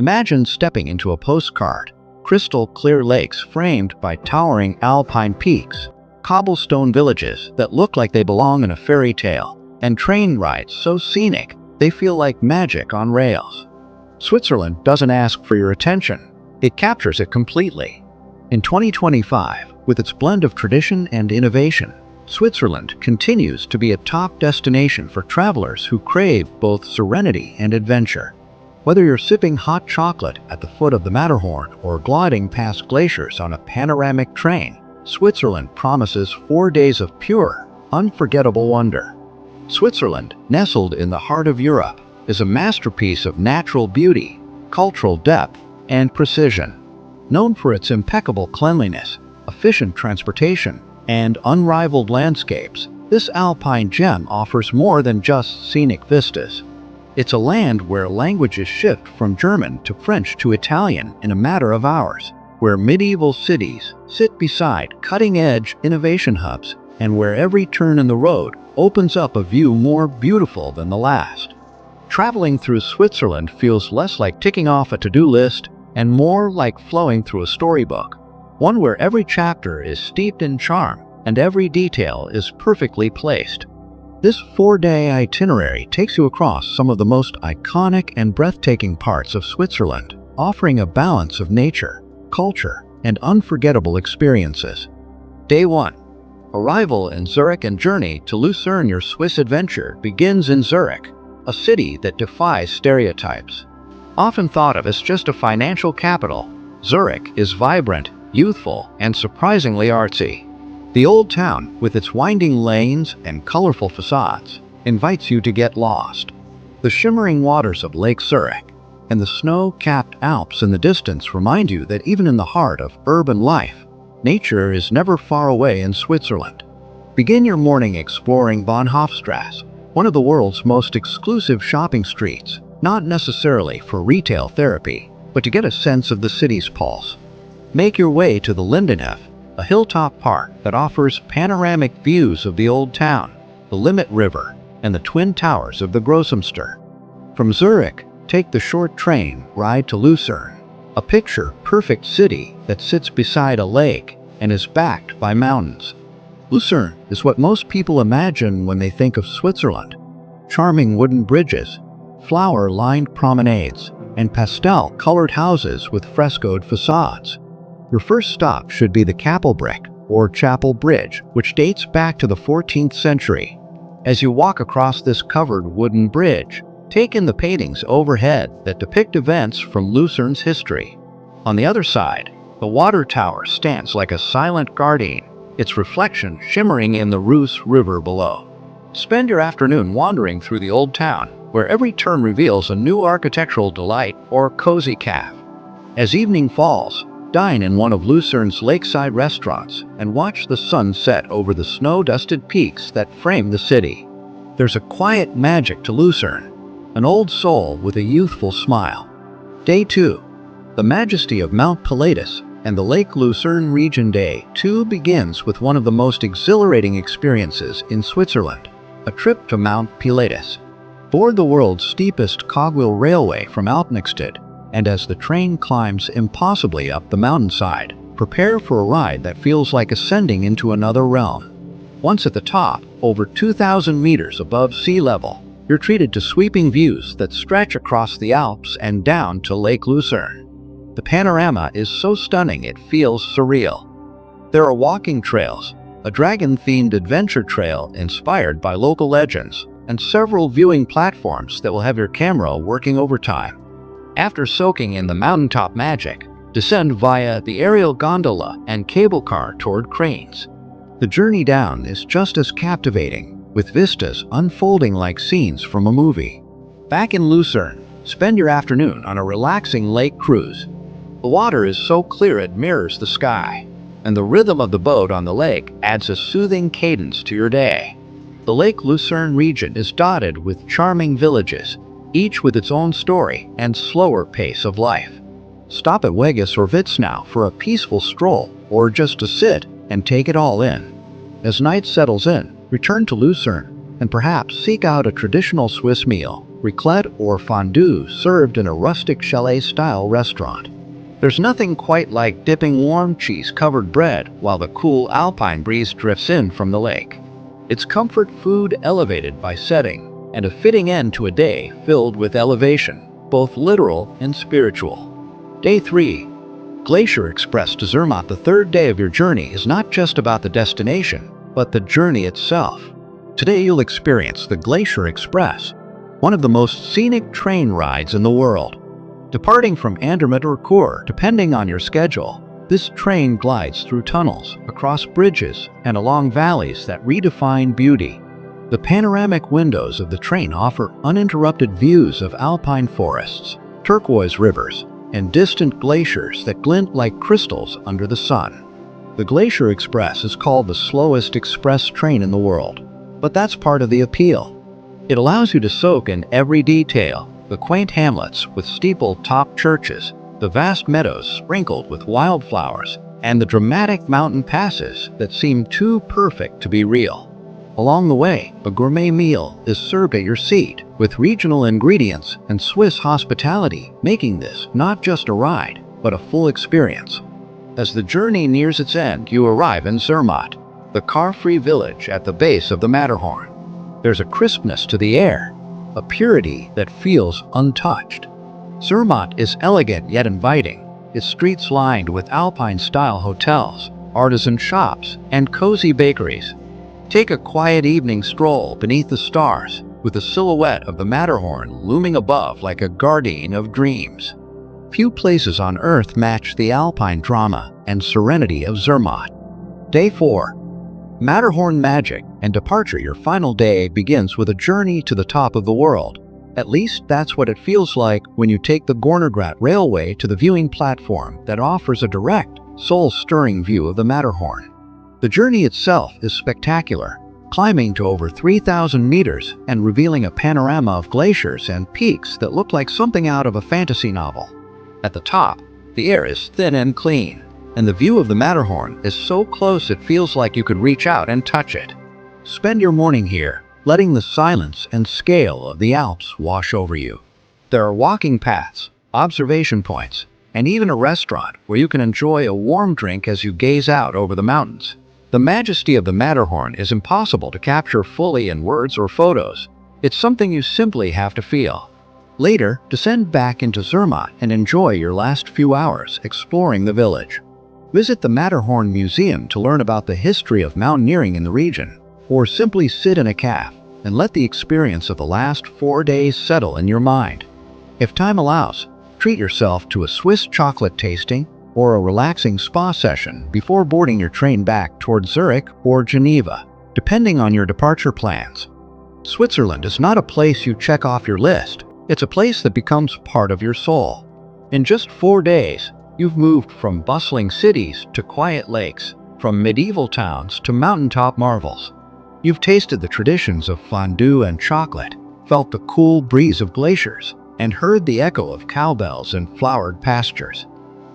Imagine stepping into a postcard. Crystal clear lakes framed by towering Alpine peaks, cobblestone villages that look like they belong in a fairy tale, and train rides so scenic they feel like magic on rails. Switzerland doesn't ask for your attention, it captures it completely. In 2025, with its blend of tradition and innovation, Switzerland continues to be a top destination for travelers who crave both serenity and adventure. Whether you're sipping hot chocolate at the foot of the Matterhorn or gliding past glaciers on a panoramic train, Switzerland promises 4 days of pure, unforgettable wonder. Switzerland, nestled in the heart of Europe, is a masterpiece of natural beauty, cultural depth, and precision. Known for its impeccable cleanliness, efficient transportation, and unrivaled landscapes, this alpine gem offers more than just scenic vistas. It's a land where languages shift from German to French to Italian in a matter of hours, where medieval cities sit beside cutting-edge innovation hubs, and where every turn in the road opens up a view more beautiful than the last. Traveling through Switzerland feels less like ticking off a to-do list and more like flowing through a storybook, one where every chapter is steeped in charm and every detail is perfectly placed. This 4-day itinerary takes you across some of the most iconic and breathtaking parts of Switzerland, offering a balance of nature, culture, and unforgettable experiences. Day 1. Arrival in Zurich and journey to Lucerne. Your Swiss adventure begins in Zurich, a city that defies stereotypes. Often thought of as just a financial capital, Zurich is vibrant, youthful, and surprisingly artsy. The old town, with its winding lanes and colorful facades, invites you to get lost. The shimmering waters of Lake Zurich and the snow-capped Alps in the distance remind you that even in the heart of urban life, nature is never far away in Switzerland. Begin your morning exploring Bahnhofstrasse, one of the world's most exclusive shopping streets, not necessarily for retail therapy, but to get a sense of the city's pulse. Make your way to the Lindenhof, a hilltop park that offers panoramic views of the old town, the Limmat River, and the twin towers of the Großmünster. From Zurich, take the short train ride to Lucerne, a picture-perfect city that sits beside a lake and is backed by mountains. Lucerne is what most people imagine when they think of Switzerland: charming wooden bridges, flower-lined promenades, and pastel-colored houses with frescoed facades. Your first stop should be the Kapellbrick, or Chapel Bridge, which dates back to the 14th century. As you walk across this covered wooden bridge, take in the paintings overhead that depict events from Lucerne's history. On the other side, the water tower stands like a silent guardian, its reflection shimmering in the Reuss River below. Spend your afternoon wandering through the old town, where every turn reveals a new architectural delight or cozy cafe. As evening falls, dine in one of Lucerne's lakeside restaurants and watch the sun set over the snow-dusted peaks that frame the city. There's a quiet magic to Lucerne, an old soul with a youthful smile. Day 2. The majesty of Mount Pilatus and the Lake Lucerne region. Day 2 begins with one of the most exhilarating experiences in Switzerland, a trip to Mount Pilatus. Board the world's steepest cogwheel railway from Alpnexted, and as the train climbs impossibly up the mountainside, prepare for a ride that feels like ascending into another realm. Once at the top, over 2,000 meters above sea level, you're treated to sweeping views that stretch across the Alps and down to Lake Lucerne. The panorama is so stunning it feels surreal. There are walking trails, a dragon-themed adventure trail inspired by local legends, and several viewing platforms that will have your camera working overtime. After soaking in the mountaintop magic, descend via the aerial gondola and cable car toward cranes. The journey down is just as captivating, with vistas unfolding like scenes from a movie. Back in Lucerne, spend your afternoon on a relaxing lake cruise. The water is so clear it mirrors the sky, and the rhythm of the boat on the lake adds a soothing cadence to your day. The Lake Lucerne region is dotted with charming villages, each with its own story and slower pace of life. Stop at Weggis or Witznau for a peaceful stroll, or just to sit and take it all in. As night settles in, return to Lucerne and perhaps seek out a traditional Swiss meal, raclette or fondue served in a rustic chalet-style restaurant. There's nothing quite like dipping warm cheese-covered bread while the cool alpine breeze drifts in from the lake. It's comfort food elevated by setting, and a fitting end to a day filled with elevation, both literal and spiritual. Day 3. Glacier Express to Zermatt. The third day of your journey is not just about the destination, but the journey itself. Today you'll experience the Glacier Express, one of the most scenic train rides in the world. Departing from Andermatt or Chur, depending on your schedule, this train glides through tunnels, across bridges, and along valleys that redefine beauty. The panoramic windows of the train offer uninterrupted views of alpine forests, turquoise rivers, and distant glaciers that glint like crystals under the sun. The Glacier Express is called the slowest express train in the world, but that's part of the appeal. It allows you to soak in every detail: the quaint hamlets with steeple-topped churches, the vast meadows sprinkled with wildflowers, and the dramatic mountain passes that seem too perfect to be real. Along the way, a gourmet meal is served at your seat, with regional ingredients and Swiss hospitality, making this not just a ride, but a full experience. As the journey nears its end, you arrive in Zermatt, the car-free village at the base of the Matterhorn. There's a crispness to the air, a purity that feels untouched. Zermatt is elegant yet inviting, its streets lined with Alpine-style hotels, artisan shops, and cozy bakeries. Take a quiet evening stroll beneath the stars, with the silhouette of the Matterhorn looming above like a guardian of dreams. Few places on Earth match the alpine drama and serenity of Zermatt. Day 4. Matterhorn magic and departure. Your final day begins with a journey to the top of the world. At least that's what it feels like when you take the Gornergrat railway to the viewing platform that offers a direct, soul-stirring view of the Matterhorn. The journey itself is spectacular, climbing to over 3,000 meters and revealing a panorama of glaciers and peaks that look like something out of a fantasy novel. At the top, the air is thin and clean, and the view of the Matterhorn is so close it feels like you could reach out and touch it. Spend your morning here, letting the silence and scale of the Alps wash over you. There are walking paths, observation points, and even a restaurant where you can enjoy a warm drink as you gaze out over the mountains. The majesty of the Matterhorn is impossible to capture fully in words or photos. It's something you simply have to feel. Later, descend back into Zermatt and enjoy your last few hours exploring the village. Visit the Matterhorn Museum to learn about the history of mountaineering in the region, or simply sit in a cafe and let the experience of the last 4 days settle in your mind. If time allows, treat yourself to a Swiss chocolate tasting or a relaxing spa session before boarding your train back toward Zurich or Geneva, depending on your departure plans. Switzerland is not a place you check off your list. It's a place that becomes part of your soul. In just 4 days, you've moved from bustling cities to quiet lakes, from medieval towns to mountaintop marvels. You've tasted the traditions of fondue and chocolate, felt the cool breeze of glaciers, and heard the echo of cowbells in flowered pastures.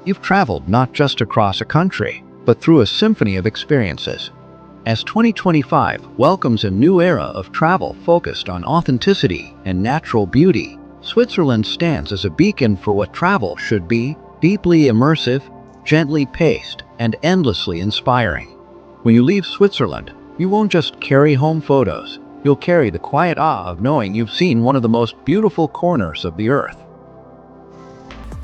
You've traveled not just across a country, but through a symphony of experiences. As 2025 welcomes a new era of travel focused on authenticity and natural beauty, Switzerland stands as a beacon for what travel should be: deeply immersive, gently paced, and endlessly inspiring. When you leave Switzerland, you won't just carry home photos. You'll carry the quiet awe of knowing you've seen one of the most beautiful corners of the earth.